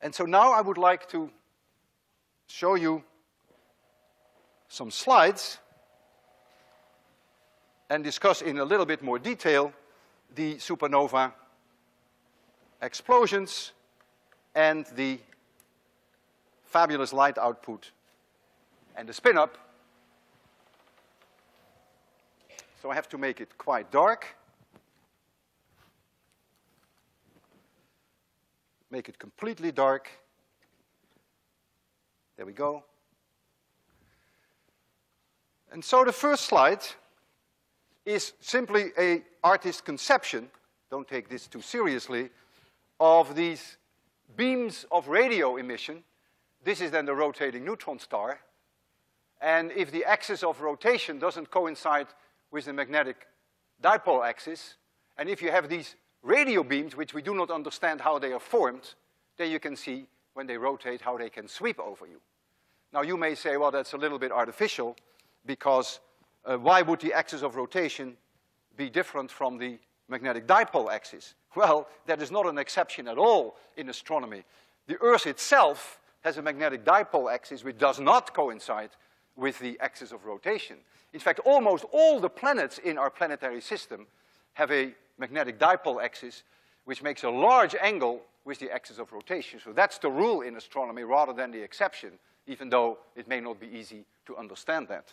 And so now I would like to show you some slides and discuss in a little bit more detail the supernova explosions and the fabulous light output and the spin-up. So I have to make it quite dark. Make it completely dark. There we go. And so the first slide is simply an artist's conception, don't take this too seriously, of these beams of radio emission. This is then the rotating neutron star. And if the axis of rotation doesn't coincide with the magnetic dipole axis, and if you have these radio beams, which we do not understand how they are formed, then you can see when they rotate how they can sweep over you. Now you may say, well, that's a little bit artificial, because why would the axis of rotation be different from the magnetic dipole axis? Well, that is not an exception at all in astronomy. The Earth itself has a magnetic dipole axis which does not coincide with the axis of rotation. In fact, almost all the planets in our planetary system have a magnetic dipole axis which makes a large angle with the axis of rotation. So that's the rule in astronomy rather than the exception, even though it may not be easy to understand that.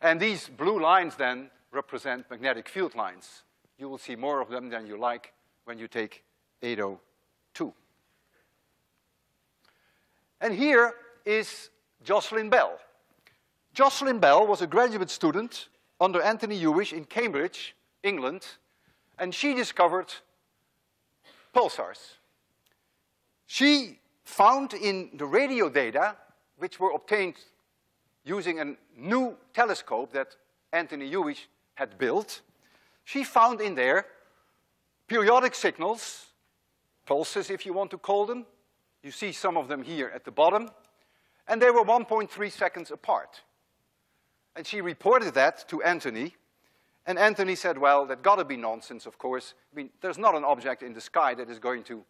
And these blue lines then represent magnetic field lines. You will see more of them than you like when you take 802. And here is Jocelyn Bell. Jocelyn Bell was a graduate student under Anthony Hewish in Cambridge, England, and she discovered pulsars. She found in the radio data, which were obtained using a new telescope that Anthony Hewish had built, she found in there periodic signals, pulses if you want to call them. You see some of them here at the bottom, and they were 1.3 seconds apart. And she reported that to Anthony, and Anthony said, well, that gotta be nonsense, of course. I mean, there's not an object in the sky that is going to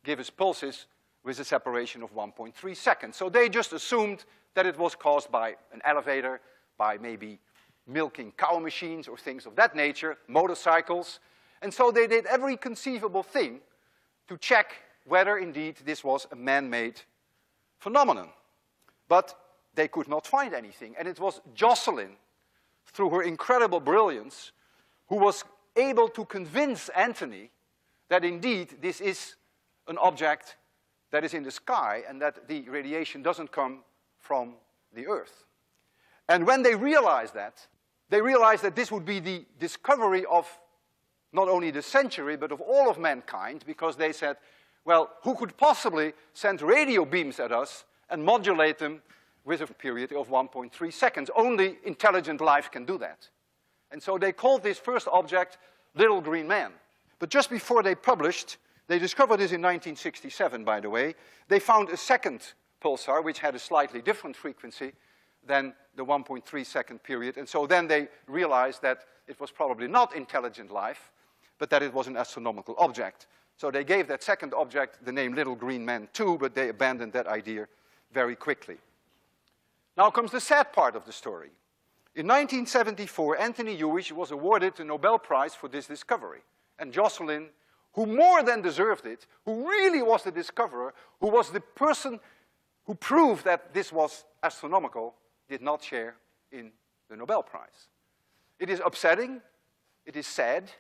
give us pulses with a separation of 1.3 seconds. So they just assumed that it was caused by an elevator, by maybe milking cow machines or things of that nature, motorcycles. And so they did every conceivable thing to check whether indeed this was a man-made phenomenon. But they could not find anything. And it was Jocelyn, through her incredible brilliance, who was able to convince Anthony that indeed this is an object that is in the sky and that the radiation doesn't come from the Earth. And when they realized that this would be the discovery of not only the century, but of all of mankind, because they said, well, who could possibly send radio beams at us and modulate them with a period of 1.3 seconds? Only intelligent life can do that. And so they called this first object Little Green Man. But just before they published, they discovered this in 1967, by the way, they found a second pulsar which had a slightly different frequency than the 1.3 second period. And so then they realized that it was probably not intelligent life, but that it was an astronomical object. So they gave that second object the name Little Green Man 2, but they abandoned that idea very quickly. Now comes the sad part of the story. In 1974, Anthony Hewish was awarded the Nobel Prize for this discovery. And Jocelyn, who more than deserved it, who really was the discoverer, who was the person who proved that this was astronomical, did not share in the Nobel Prize. It is upsetting. It is sad.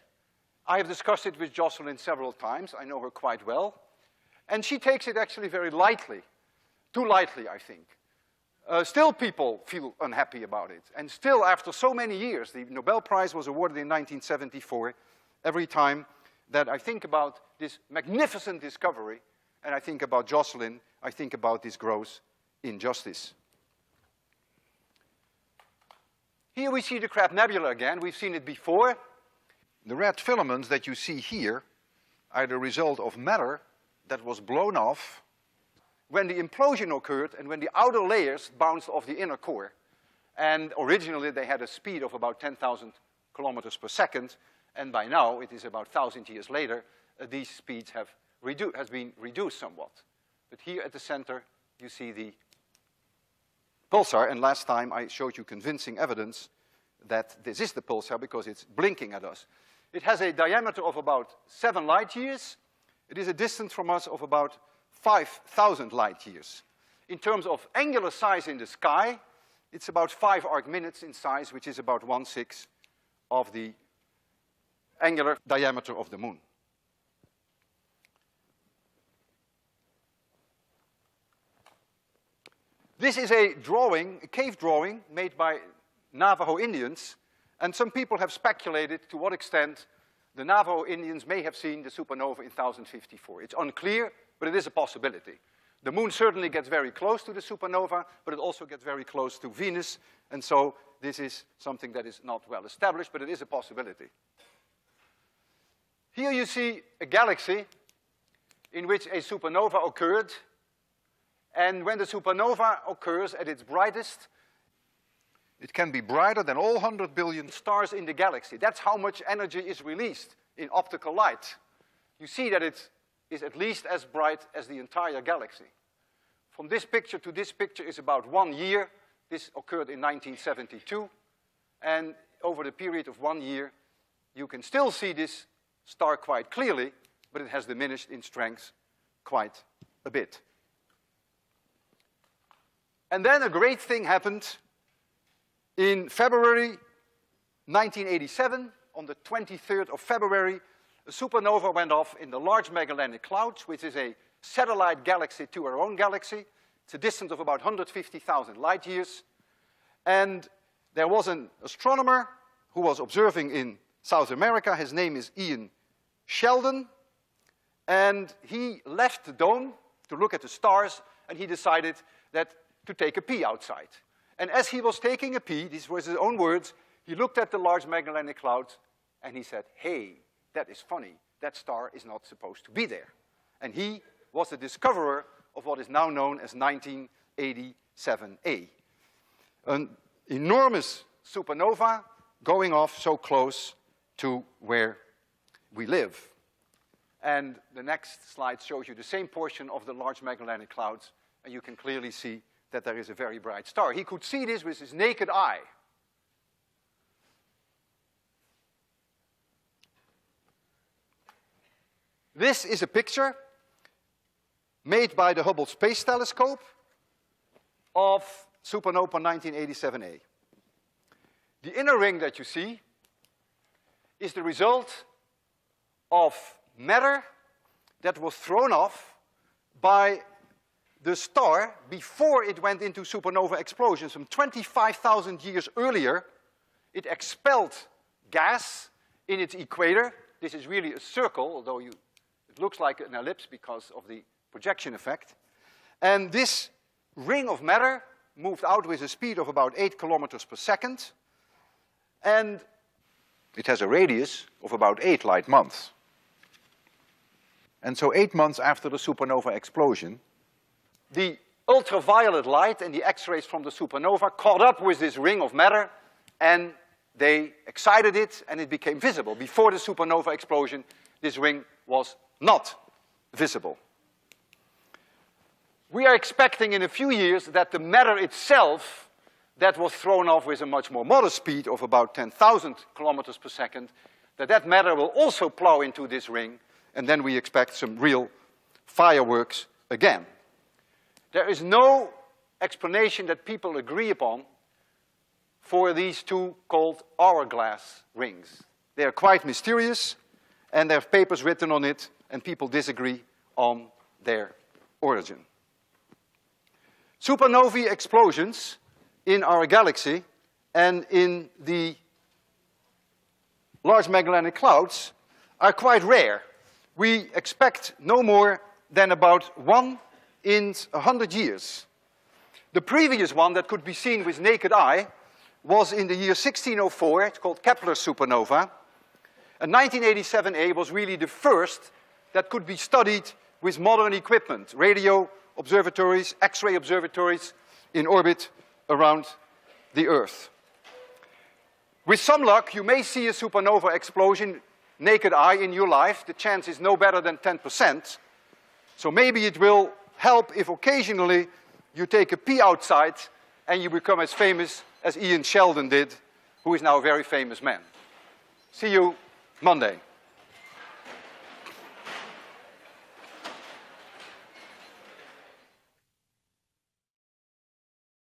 I have discussed it with Jocelyn several times. I know her quite well. And she takes it actually very lightly. Too lightly, I think. Still people feel unhappy about it. And still, after so many years, the Nobel Prize was awarded in 1974, every time that I think about this magnificent discovery, and I think about Jocelyn, I think about this gross injustice. Here we see the Crab Nebula again. We've seen it before. The red filaments that you see here are the result of matter that was blown off when the implosion occurred and when the outer layers bounced off the inner core. And originally they had a speed of about 10,000 kilometers per second, and by now, it is about 1,000 years later, these speeds have has been reduced somewhat. But here at the center, you see the pulsar, and last time I showed you convincing evidence that this is the pulsar because it's blinking at us. It has a diameter of about 7 light years. It is a distance from us of about 5,000 light years. In terms of angular size in the sky, it's about 5 arc-minutes in size, which is about 1/6 of the angular diameter of the moon. This is a drawing, a cave drawing, made by Navajo Indians, and some people have speculated to what extent the Navajo Indians may have seen the supernova in 1054. It's unclear, but it is a possibility. The moon certainly gets very close to the supernova, but it also gets very close to Venus, and so this is something that is not well established, but it is a possibility. Here you see a galaxy in which a supernova occurred, and when the supernova occurs at its brightest, it can be brighter than all 100 billion stars in the galaxy. That's how much energy is released in optical light. You see that it is at least as bright as the entire galaxy. From this picture to this picture is about 1 year. This occurred in 1972. And over the period of 1 year, you can still see this star quite clearly, but it has diminished in strength quite a bit. And then a great thing happened in February 1987. On the 23rd of February, a supernova went off in the Large Magellanic Clouds, which is a satellite galaxy to our own galaxy. It's a distance of about 150,000 light years. And there was an astronomer who was observing in South America. His name is Ian Sheldon. And he left the dome to look at the stars, and he decided to take a pee outside. And as he was taking a pee, these were his own words, he looked at the Large Magellanic Clouds, and he said, "Hey, that is funny. That star is not supposed to be there." And he was the discoverer of what is now known as 1987A. An enormous supernova going off so close to where we live. And the next slide shows you the same portion of the Large Magellanic Clouds, and you can clearly see that there is a very bright star. He could see this with his naked eye. This is a picture made by the Hubble Space Telescope of supernova 1987A. The inner ring that you see is the result of matter that was thrown off by the star before it went into supernova explosion. Some 25,000 years earlier, it expelled gas in its equator. This is really a circle, although it looks like an ellipse because of the projection effect. And this ring of matter moved out with a speed of about 8 kilometers per second. And it has a radius of about 8 light months. And so 8 months after the supernova explosion, the ultraviolet light and the X-rays from the supernova caught up with this ring of matter, and they excited it, and it became visible. Before the supernova explosion, this ring was not visible. We are expecting in a few years that the matter itself that was thrown off with a much more modest speed of about 10,000 kilometers per second, that matter will also plow into this ring, and then we expect some real fireworks again. There is no explanation that people agree upon for these two called hourglass rings. They are quite mysterious, and there are papers written on it, and people disagree on their origin. Supernovae explosions in our galaxy and in the Large Magellanic Clouds are quite rare. We expect no more than about 1 in 100 years. The previous one that could be seen with naked eye was in the year 1604. It's called Kepler's supernova. And 1987A was really the first that could be studied with modern equipment, radio observatories, X-ray observatories in orbit around the Earth. With some luck, you may see a supernova explosion naked eye in your life. The chance is no better than 10%. So maybe it will help if occasionally you take a pee outside and you become as famous as Ian Sheldon did, who is now a very famous man. See you Monday.